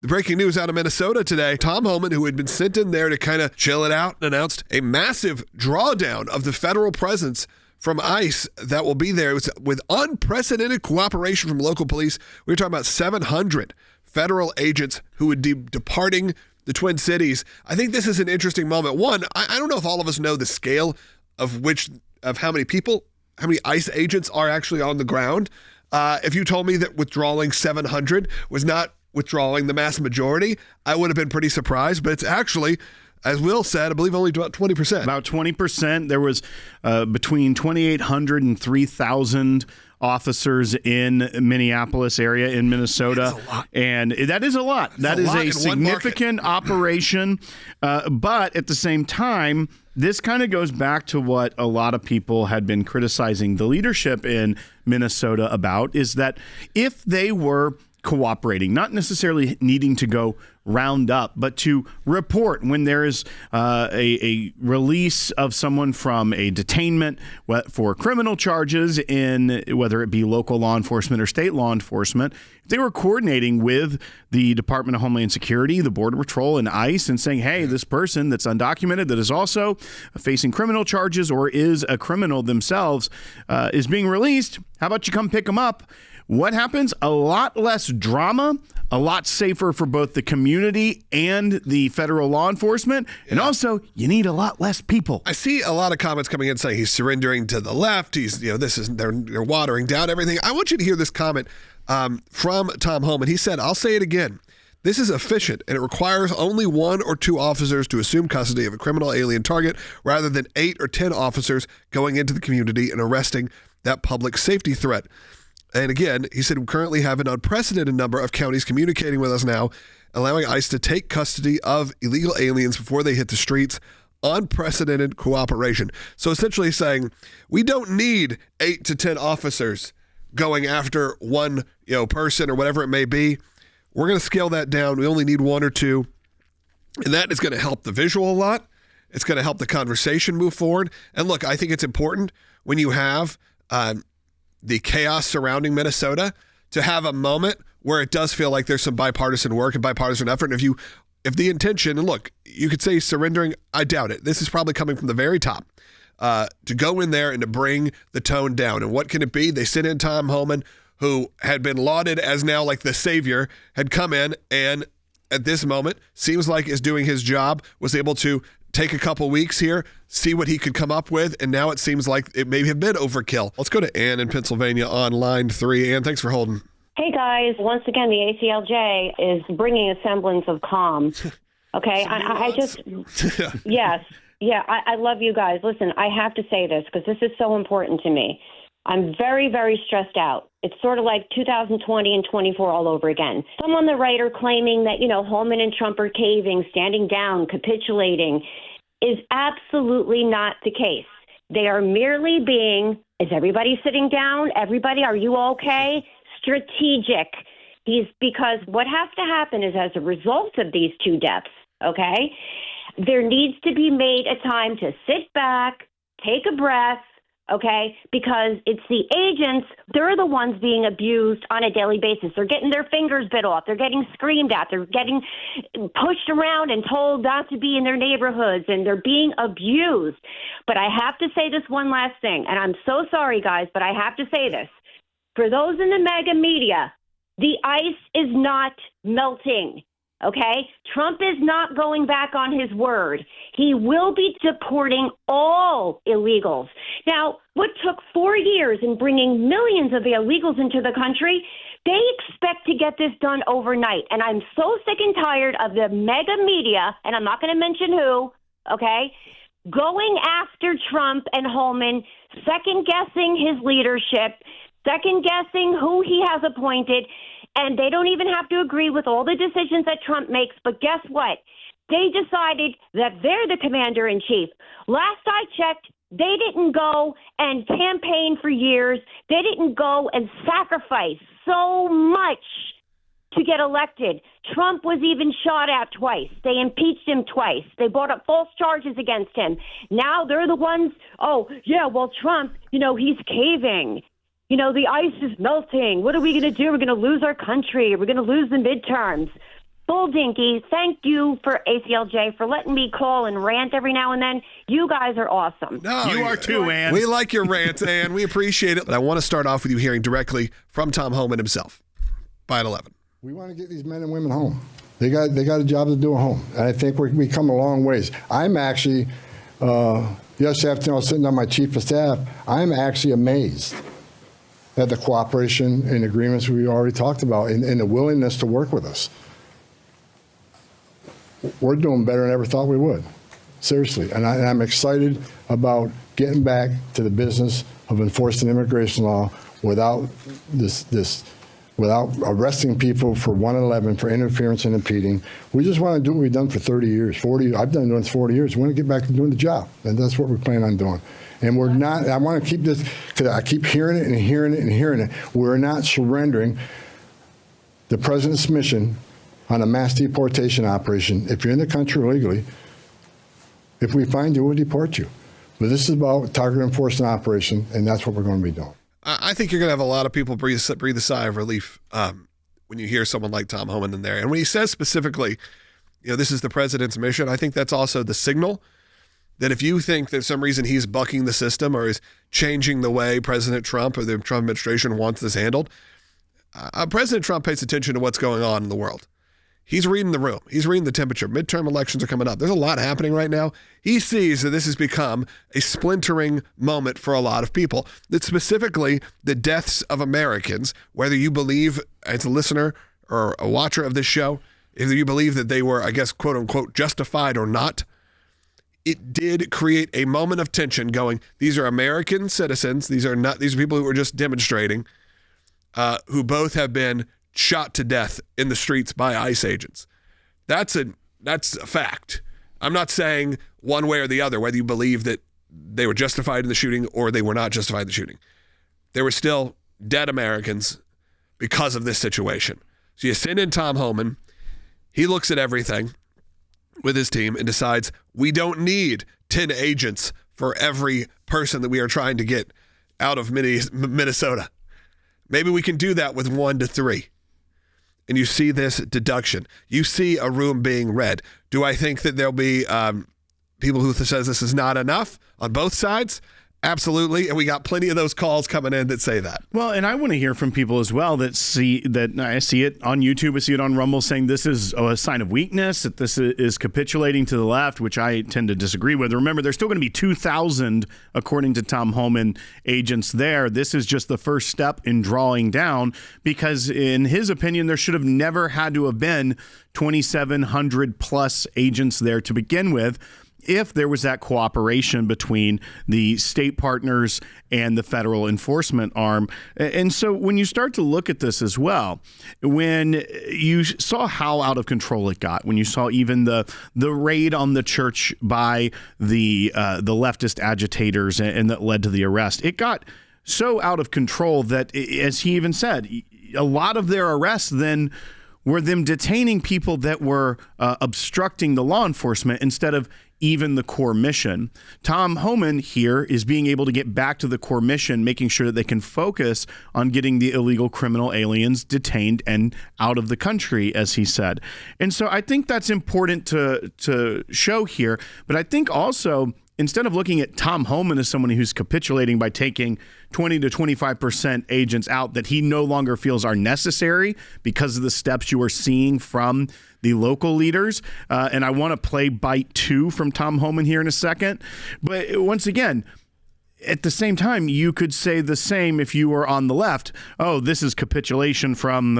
Breaking news out of Minnesota today. Tom Homan, who had been sent in there to kind of chill it out, announced a massive drawdown of the federal presence from ICE that will be there. It was with unprecedented cooperation from local police. We were talking about 700 federal agents who would be departing the Twin Cities. I think this is an interesting moment. One, I don't know if all of us know the scale of how many people, how many ICE agents are actually on the ground. If you told me that withdrawing 700 was not withdrawing the mass majority, I would have been pretty surprised. But it's actually, as Will said, I believe only about 20%. About 20%. There was between 2,800 and 3,000 officers in Minneapolis area in Minnesota. And that is a lot. That is a significant operation. But at the same time, this kind of goes back to what a lot of people had been criticizing the leadership in Minnesota about, is that if they were cooperating, not necessarily needing to go round up, but to report when there is a release of someone from a detainment for criminal charges in whether it be local law enforcement or state law enforcement. If they were coordinating with the Department of Homeland Security, the Border Patrol, and ICE and saying, hey, this person that's undocumented that is also facing criminal charges or is a criminal themselves is being released, how about you come pick them up? What happens? A lot less drama, a lot safer for both the community and the federal law enforcement. Yeah. And also, you need a lot less people. I see a lot of comments coming in saying he's surrendering to the left. They're watering down everything. I want you to hear this comment from Tom Homan. He said, I'll say it again. This is efficient, and it requires only 1 or 2 officers to assume custody of a criminal alien target rather than 8 or 10 officers going into the community and arresting that public safety threat. And again, he said, we currently have an unprecedented number of counties communicating with us now, allowing ICE to take custody of illegal aliens before they hit the streets. Unprecedented cooperation. So essentially saying, we don't need 8 to 10 officers going after one person or whatever it may be. We're going to scale that down. We only need 1 or 2. And that is going to help the visual a lot. It's going to help the conversation move forward. And look, I think it's important when you have the chaos surrounding Minnesota to have a moment where it does feel like there's some bipartisan work and bipartisan effort. And if the intention, and look, you could say surrendering, I doubt it. This is probably coming from the very top, to go in there and to bring the tone down. And what can it be? They sent in Tom Homan, who had been lauded as now like the savior, had come in and at this moment seems like is doing his job, was able to take a couple weeks here, see what he could come up with, and now it seems like it may have been overkill. Let's go to Ann in Pennsylvania on line 3. Ann, thanks for holding. Hey, guys. Once again, the ACLJ is bringing a semblance of calm. Okay? I just... Yes. Yeah, I love you guys. Listen, I have to say this because this is so important to me. I'm very, very stressed out. It's sort of like 2020 and 24 all over again. Some on the right are claiming that, Homan and Trump are caving, standing down, capitulating. Is absolutely not the case. They are merely being, is everybody sitting down? Everybody, are you okay? Strategic. Because what has to happen is as a result of these 2 deaths, okay, there needs to be made a time to sit back, take a breath, okay, because it's the agents, they're the ones being abused on a daily basis. They're getting their fingers bit off. They're getting screamed at. They're getting pushed around and told not to be in their neighborhoods, and they're being abused. But I have to say this one last thing, and I'm so sorry, guys, but I have to say this. For those in the mega media, the ice is not melting. Okay? Trump is not going back on his word. He will be deporting all illegals. Now, what took 4 years in bringing millions of illegals into the country, they expect to get this done overnight. And I'm so sick and tired of the mega media, and I'm not going to mention who, okay, going after Trump and Homan, second-guessing his leadership, second-guessing who he has appointed. And they don't even have to agree with all the decisions that Trump makes. But guess what? They decided that they're the commander-in-chief. Last I checked, they didn't go and campaign for years. They didn't go and sacrifice so much to get elected. Trump was even shot at twice. They impeached him twice. They brought up false charges against him. Now they're the ones, Trump, he's caving. The ice is melting. What are we going to do? We're going to lose our country. We're going to lose the midterms. Bull Dinky, thank you for ACLJ for letting me call and rant every now and then. You guys are awesome. No, you are too, Ann. We like your rant, Ann. We appreciate it. But I want to start off with you hearing directly from Tom Homan himself. By 11. We want to get these men and women home. They got a job to do at home. And I think we come a long ways. I'm actually, yesterday afternoon I was sitting on my chief of staff, I'm actually amazed at the cooperation and agreements we already talked about and the willingness to work with us. We're doing better than I ever thought we would. Seriously. And I'm excited about getting back to the business of enforcing immigration law without without arresting people for 111 for interference and impeding. We just want to do what we've done for 30 years, 40. I've done doing this 40 years. We want to get back to doing the job, and that's what we plan on doing. And we're not. I want to keep this because I keep hearing it and hearing it and hearing it. We're not surrendering the president's mission on a mass deportation operation. If you're in the country illegally, if we find you, we'll deport you. But this is about target enforcement operation, and that's what we're going to be doing. I think you're going to have a lot of people breathe a sigh of relief when you hear someone like Tom Homan in there. And when he says specifically, this is the president's mission, I think that's also the signal that if you think that for some reason he's bucking the system or is changing the way President Trump or the Trump administration wants this handled, President Trump pays attention to what's going on in the world. He's reading the room. He's reading the temperature. Midterm elections are coming up. There's a lot happening right now. He sees that this has become a splintering moment for a lot of people. That specifically the deaths of Americans, whether you believe as a listener or a watcher of this show, if you believe that they were, I guess, quote unquote, justified or not, it did create a moment of tension going, these are American citizens. These are people who were just demonstrating, who both have been shot to death in the streets by ICE agents. That's a fact. I'm not saying one way or the other, whether you believe that they were justified in the shooting or they were not justified in the shooting. There were still dead Americans because of this situation. So you send in Tom Homan. He looks at everything with his team and decides we don't need 10 agents for every person that we are trying to get out of Minnesota. Maybe we can do that with 1 to 3. And you see this deduction. You see a room being read. Do I think that there'll be people who says this is not enough on both sides? Absolutely. And we got plenty of those calls coming in that say that. Well, and I want to hear from people as well that see that. I see it on YouTube. I see it on Rumble saying this is a sign of weakness, that this is capitulating to the left, which I tend to disagree with. Remember, there's still going to be 2,000, according to Tom Homan, agents there. This is just the first step in drawing down because, in his opinion, there should have never had to have been 2,700 plus agents there to begin with, if there was that cooperation between the state partners and the federal enforcement arm. And so when you start to look at this as well, when you saw how out of control it got, when you saw even the raid on the church by the leftist agitators and that led to the arrest, it got so out of control that, as he even said, a lot of their arrests then were them detaining people that were obstructing the law enforcement instead of even the core mission. Tom Homan here is being able to get back to the core mission, making sure that they can focus on getting the illegal criminal aliens detained and out of the country, as he said. And so I think that's important to show here. But I think also, instead of looking at Tom Homan as someone who's capitulating by taking 20 to 25% agents out that he no longer feels are necessary because of the steps you are seeing from the local leaders. And I want to play bite 2 from Tom Homan here in a second. But once again, at the same time, you could say the same if you were on the left. Oh, this is capitulation from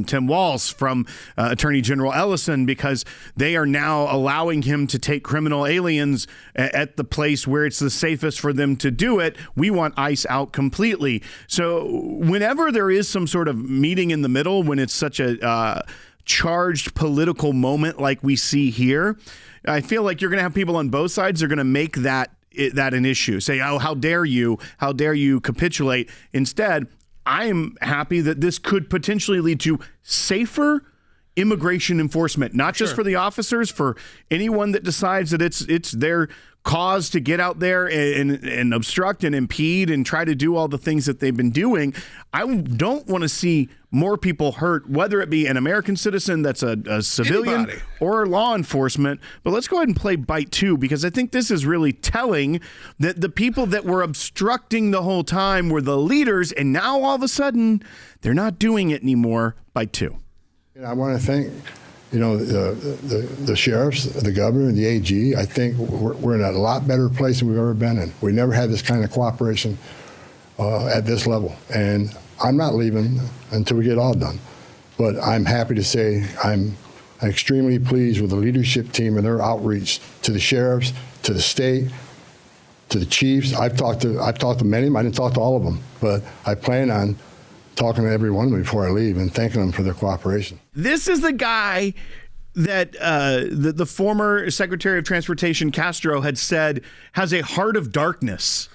Tim Walz, from Attorney General Ellison, because they are now allowing him to take criminal aliens at the place where it's the safest for them to do it. We want ICE out completely. So whenever there is some sort of meeting in the middle, when it's such a charged political moment like we see here, I feel like you're going to have people on both sides. They're going to make that an issue. Say, oh, how dare you capitulate? Instead, I'm happy that this could potentially lead to safer immigration enforcement, not just for the officers, for anyone that decides that it's their cause to get out there and obstruct and impede and try to do all the things that they've been doing. I don't want to see more people hurt, whether it be an American citizen that's a civilian or law enforcement. But let's go ahead and play bite 2, because I think this is really telling that the people that were obstructing the whole time were the leaders, and now all of a sudden they're not doing it anymore. Bite 2. And I want to thank, the sheriffs, the governor, and the AG. I think we're in a lot better place than we've ever been in. We never had this kind of cooperation at this level. And I'm not leaving until we get it all done. But I'm happy to say I'm extremely pleased with the leadership team and their outreach to the sheriffs, to the state, to the chiefs. I've talked to many of them. I didn't talk to all of them, but I plan on talking to every one of them before I leave and thanking them for their cooperation. This is the guy that the former Secretary of Transportation Castro had said has a heart of darkness.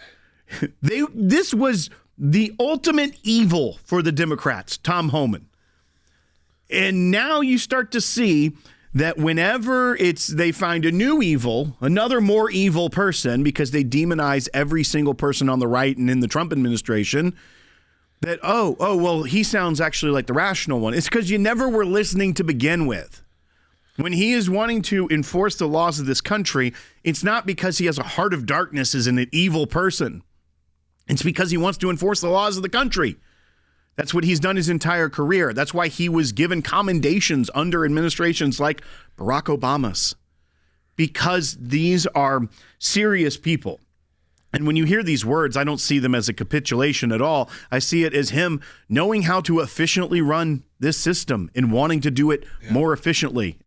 This was the ultimate evil for the Democrats, Tom Homan. And now you start to see that whenever they find a new evil, another more evil person, because they demonize every single person on the right and in the Trump administration, that, well, he sounds actually like the rational one. It's because you never were listening to begin with. When he is wanting to enforce the laws of this country, it's not because he has a heart of darkness as an evil person. It's because he wants to enforce the laws of the country. That's what he's done his entire career. That's why he was given commendations under administrations like Barack Obama's, because these are serious people. And when you hear these words, I don't see them as a capitulation at all. I see it as him knowing how to efficiently run this system and wanting to do it more efficiently.